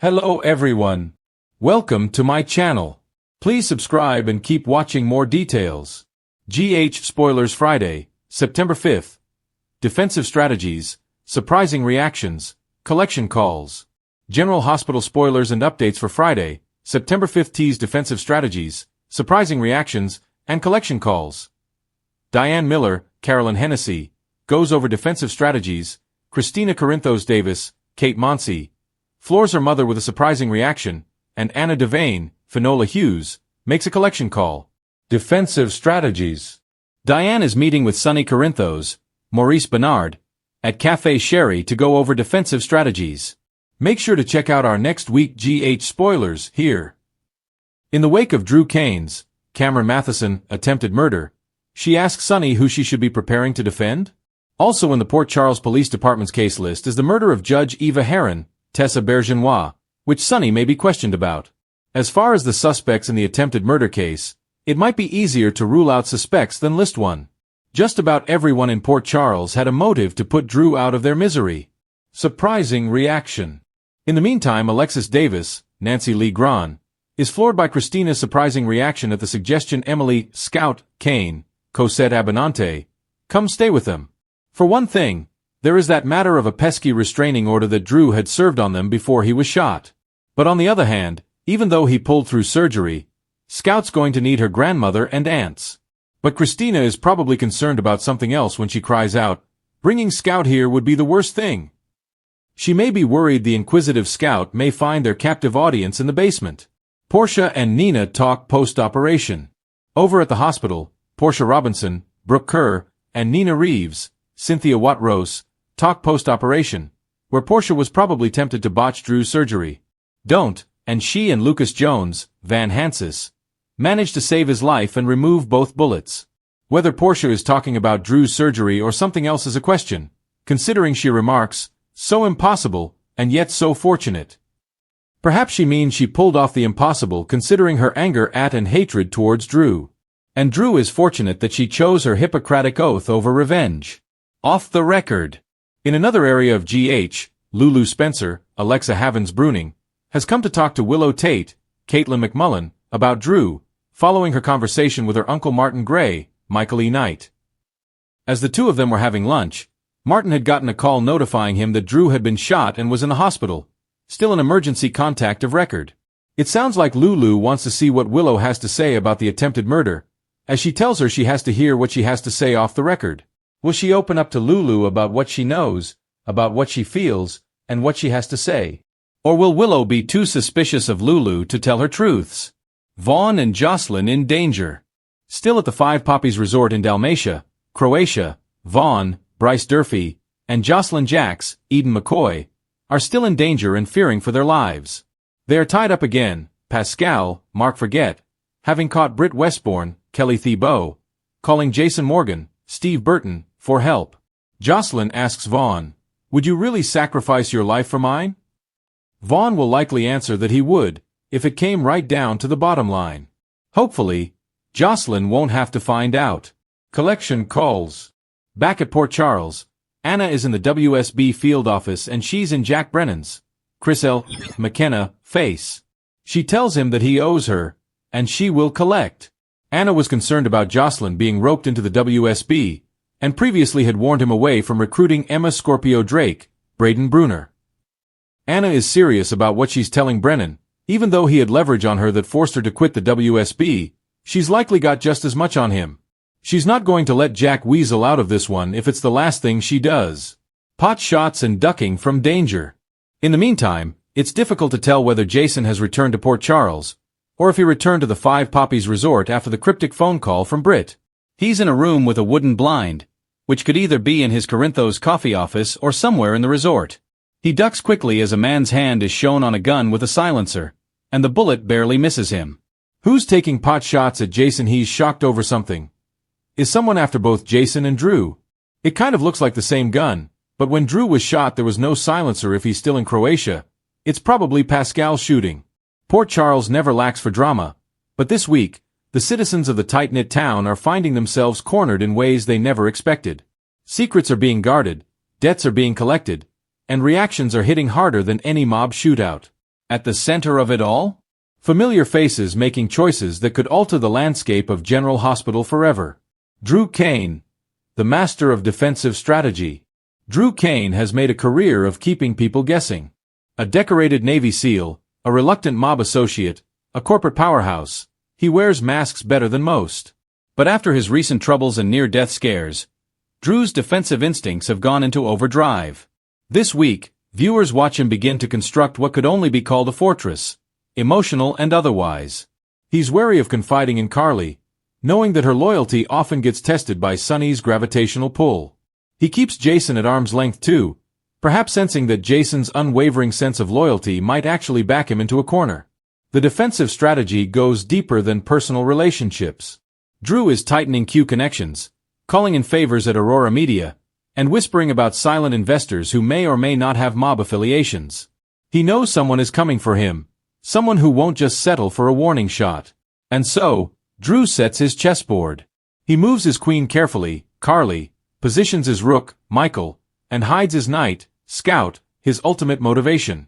Hello everyone. Welcome to my channel. Please subscribe and keep watching more details. GH Spoilers Friday, September 5th. Defensive Strategies, Surprising Reactions, Collection Calls. General Hospital Spoilers and Updates for Friday, September 5th. Tease Defensive Strategies, Surprising Reactions, and Collection Calls. Diane Miller, Carolyn Hennessy, goes over defensive strategies. Christina Corinthos Davis, Kate Monsey, floors her mother with a surprising reaction, and Anna Devane, Finola Hughes, makes a collection call. Defensive strategies. Diane is meeting with Sonny Corinthos, Maurice Bernard, at Café Sherry to go over defensive strategies. Make sure to check out our next week GH spoilers here. In the wake of Drew Cain's, Cameron Matheson, attempted murder, she asks Sonny who she should be preparing to defend. Also in the Port Charles Police Department's case list is the murder of Judge Eva Heron, Tessa Bergenois, which Sonny may be questioned about. As far as the suspects in the attempted murder case, it might be easier to rule out suspects than list one. Just about everyone in Port Charles had a motive to put Drew out of their misery. Surprising reaction. In the meantime, Alexis Davis, Nancy Lee Grahn, is floored by Christina's surprising reaction at the suggestion Emily Scout Cain, Cosette Abinante, come stay with them. For one thing, there is that matter of a pesky restraining order that Drew had served on them before he was shot. But on the other hand, even though he pulled through surgery, Scout's going to need her grandmother and aunts. But Christina is probably concerned about something else when she cries out, bringing Scout here would be the worst thing. She may be worried the inquisitive Scout may find their captive audience in the basement. Portia and Nina talk post-operation. Over at the hospital, Portia Robinson, Brooke Kerr, and Nina Reeves, Cynthia Watt-Rose, talk post-operation, where Portia was probably tempted to botch Drew's surgery. And she and Lucas Jones, Van Hansis, managed to save his life and remove both bullets. Whether Portia is talking about Drew's surgery or something else is a question, considering she remarks, so impossible, and yet so fortunate. Perhaps she means she pulled off the impossible considering her anger at and hatred towards Drew. And Drew is fortunate that she chose her Hippocratic oath over revenge. Off the record. In another area of GH, Lulu Spencer, Alexa Havens-Bruning, has come to talk to Willow Tate, Caitlin McMullen, about Drew, following her conversation with her uncle Martin Gray, Michael E. Knight. As the two of them were having lunch, Martin had gotten a call notifying him that Drew had been shot and was in the hospital, still an emergency contact of record. It sounds like Lulu wants to see what Willow has to say about the attempted murder, as she tells her she has to hear what she has to say off the record. Will she open up to Lulu about what she knows, about what she feels, and what she has to say? Or will Willow be too suspicious of Lulu to tell her truths? Vaughn and Jocelyn in danger. Still at the Five Poppies Resort in Dalmatia, Croatia, Vaughn, Bryce Durfee, and Jocelyn Jacks, Eden McCoy, are still in danger and fearing for their lives. They are tied up again, Pascal, Mark Forget, having caught Britt Westbourne, Kelly Thibault, calling Jason Morgan, Steve Burton, for help. Jocelyn asks Vaughn, would you really sacrifice your life for mine? Vaughn will likely answer that he would, if it came right down to the bottom line. Hopefully, Jocelyn won't have to find out. Collection calls. Back at Port Charles, Anna is in the WSB field office and she's in Jack Brennan's, Chris L. McKenna, face. She tells him that he owes her, and she will collect. Anna was concerned about Jocelyn being roped into the WSB, and previously had warned him away from recruiting Emma Scorpio Drake, Braden Bruner. Anna is serious about what she's telling Brennan. Even though he had leverage on her that forced her to quit the WSB, she's likely got just as much on him. She's not going to let Jack weasel out of this one if it's the last thing she does. Pot shots and ducking from danger. In the meantime, it's difficult to tell whether Jason has returned to Port Charles, or if he returned to the Five Poppies Resort after the cryptic phone call from Britt. He's in a room with a wooden blind, which could either be in his Corinthos coffee office or somewhere in the resort. He ducks quickly as a man's hand is shown on a gun with a silencer, and the bullet barely misses him. Who's taking pot shots at Jason? He's shocked over something. Is someone after both Jason and Drew? It kind of looks like the same gun, but when Drew was shot there was no silencer if he's still in Croatia. It's probably Pascal shooting. Port Charles never lacks for drama, but this week, the citizens of the tight-knit town are finding themselves cornered in ways they never expected. Secrets are being guarded, debts are being collected, and reactions are hitting harder than any mob shootout. At the center of it all? Familiar faces making choices that could alter the landscape of General Hospital forever. Drew Kane, the master of defensive strategy. Drew Kane has made a career of keeping people guessing. A decorated Navy SEAL, a reluctant mob associate, a corporate powerhouse, he wears masks better than most. But after his recent troubles and near-death scares, Drew's defensive instincts have gone into overdrive. This week, viewers watch him begin to construct what could only be called a fortress, emotional and otherwise. He's wary of confiding in Carly, knowing that her loyalty often gets tested by Sonny's gravitational pull. He keeps Jason at arm's length too, perhaps sensing that Jason's unwavering sense of loyalty might actually back him into a corner. The defensive strategy goes deeper than personal relationships. Drew is tightening Q connections, calling in favors at Aurora Media, and whispering about silent investors who may or may not have mob affiliations. He knows someone is coming for him, someone who won't just settle for a warning shot. And so, Drew sets his chessboard. He moves his queen carefully, Carly, positions his rook, Michael, and hides his knight, Scout, his ultimate motivation.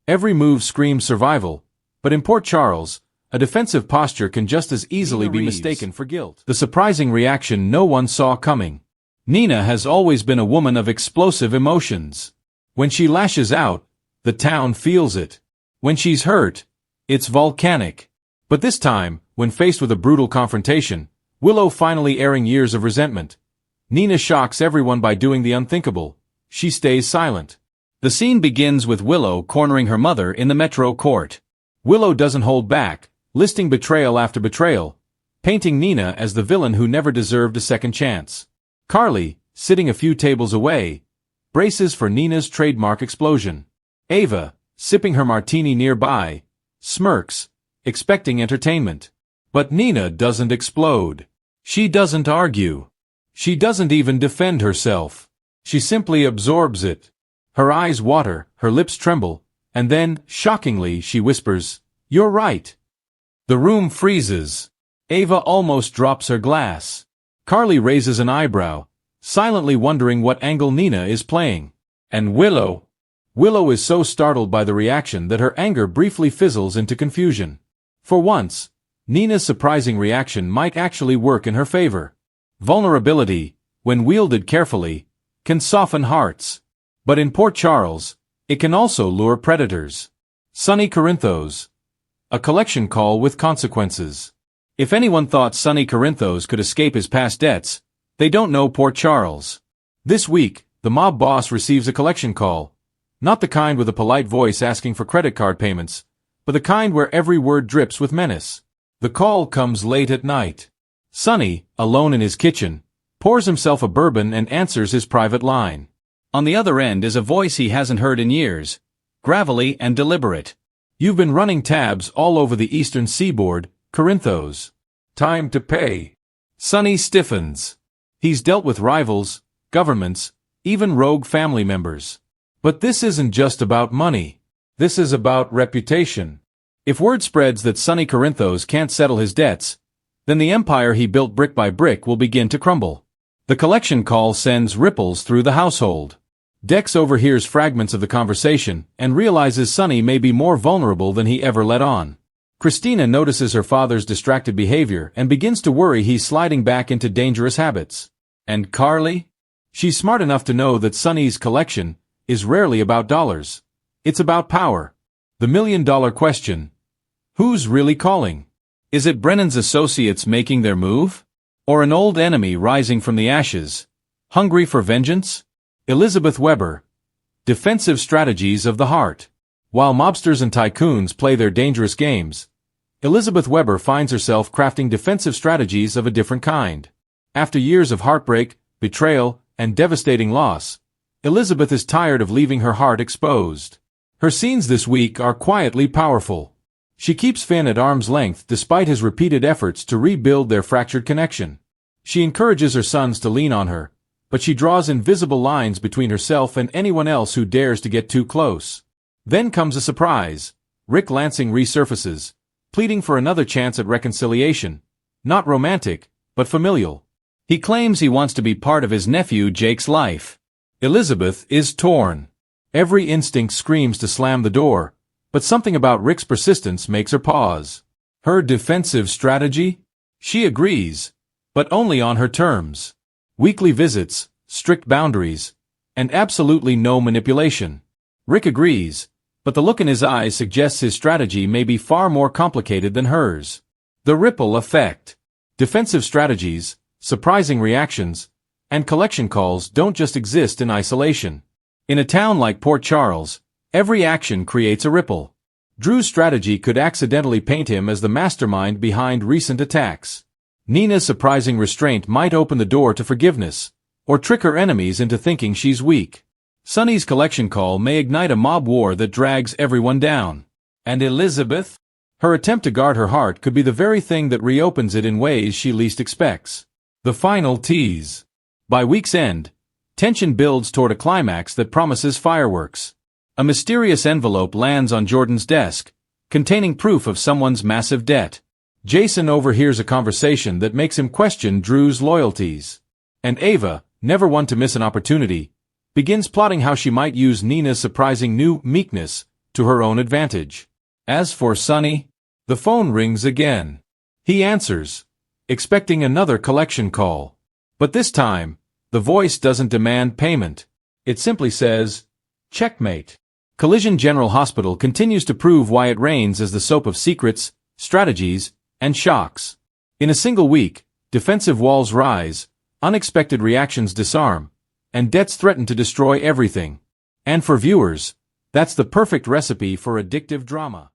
Every move screams survival, but in Port Charles, a defensive posture can just as easily be mistaken for guilt. The surprising reaction no one saw coming. Nina has always been a woman of explosive emotions. When she lashes out, the town feels it. When she's hurt, it's volcanic. But this time, when faced with a brutal confrontation, Willow finally airing years of resentment, Nina shocks everyone by doing the unthinkable. She stays silent. The scene begins with Willow cornering her mother in the Metro Court. Willow doesn't hold back, listing betrayal after betrayal, painting Nina as the villain who never deserved a second chance. Carly, sitting a few tables away, braces for Nina's trademark explosion. Ava, sipping her martini nearby, smirks, expecting entertainment. But Nina doesn't explode. She doesn't argue. She doesn't even defend herself. She simply absorbs it. Her eyes water, her lips tremble, and then, shockingly, she whispers, "You're right." The room freezes. Ava almost drops her glass. Carly raises an eyebrow, silently wondering what angle Nina is playing. And Willow is so startled by the reaction that her anger briefly fizzles into confusion. For once, Nina's surprising reaction might actually work in her favor. Vulnerability, when wielded carefully, can soften hearts. But in Port Charles, it can also lure predators. Sonny Corinthos. A collection call with consequences. If anyone thought Sonny Corinthos could escape his past debts, they don't know Port Charles. This week, the mob boss receives a collection call. Not the kind with a polite voice asking for credit card payments, but the kind where every word drips with menace. The call comes late at night. Sonny, alone in his kitchen, pours himself a bourbon and answers his private line. On the other end is a voice he hasn't heard in years, gravelly and deliberate. "You've been running tabs all over the eastern seaboard, Corinthos. Time to pay." Sonny stiffens. He's dealt with rivals, governments, even rogue family members. But this isn't just about money. This is about reputation. If word spreads that Sonny Corinthos can't settle his debts, then the empire he built brick by brick will begin to crumble. The collection call sends ripples through the household. Dex overhears fragments of the conversation and realizes Sonny may be more vulnerable than he ever let on. Christina notices her father's distracted behavior and begins to worry he's sliding back into dangerous habits. And Carly? She's smart enough to know that Sonny's collection is rarely about dollars. It's about power. The million-dollar question. Who's really calling? Is it Brennan's associates making their move? Or an old enemy rising from the ashes, hungry for vengeance? Elizabeth Weber. Defensive strategies of the heart. While mobsters and tycoons play their dangerous games, Elizabeth Weber finds herself crafting defensive strategies of a different kind. After years of heartbreak, betrayal, and devastating loss, Elizabeth is tired of leaving her heart exposed. Her scenes this week are quietly powerful. She keeps Finn at arm's length despite his repeated efforts to rebuild their fractured connection. She encourages her sons to lean on her, but she draws invisible lines between herself and anyone else who dares to get too close. Then comes a surprise. Rick Lansing resurfaces, pleading for another chance at reconciliation. Not romantic, but familial. He claims he wants to be part of his nephew Jake's life. Elizabeth is torn. Every instinct screams to slam the door, But something about Rick's persistence makes her pause. Her defensive strategy? She agrees, but only on her terms. Weekly visits, strict boundaries, and absolutely no manipulation. Rick agrees, but the look in his eyes suggests his strategy may be far more complicated than hers. The ripple effect. Defensive strategies, surprising reactions, and collection calls don't just exist in isolation. In a town like Port Charles, every action creates a ripple. Drew's strategy could accidentally paint him as the mastermind behind recent attacks. Nina's surprising restraint might open the door to forgiveness, or trick her enemies into thinking she's weak. Sonny's collection call may ignite a mob war that drags everyone down. And Elizabeth? Her attempt to guard her heart could be the very thing that reopens it in ways she least expects. The final tease. By week's end, tension builds toward a climax that promises fireworks. A mysterious envelope lands on Jordan's desk, containing proof of someone's massive debt. Jason overhears a conversation that makes him question Drew's loyalties. And Ava, never one to miss an opportunity, begins plotting how she might use Nina's surprising new meekness to her own advantage. As for Sonny, the phone rings again. He answers, expecting another collection call. But this time, the voice doesn't demand payment. It simply says, checkmate. Collision General Hospital continues to prove why it reigns as the soap of secrets, strategies, and shocks. In a single week, defensive walls rise, unexpected reactions disarm, and debts threaten to destroy everything. And for viewers, that's the perfect recipe for addictive drama.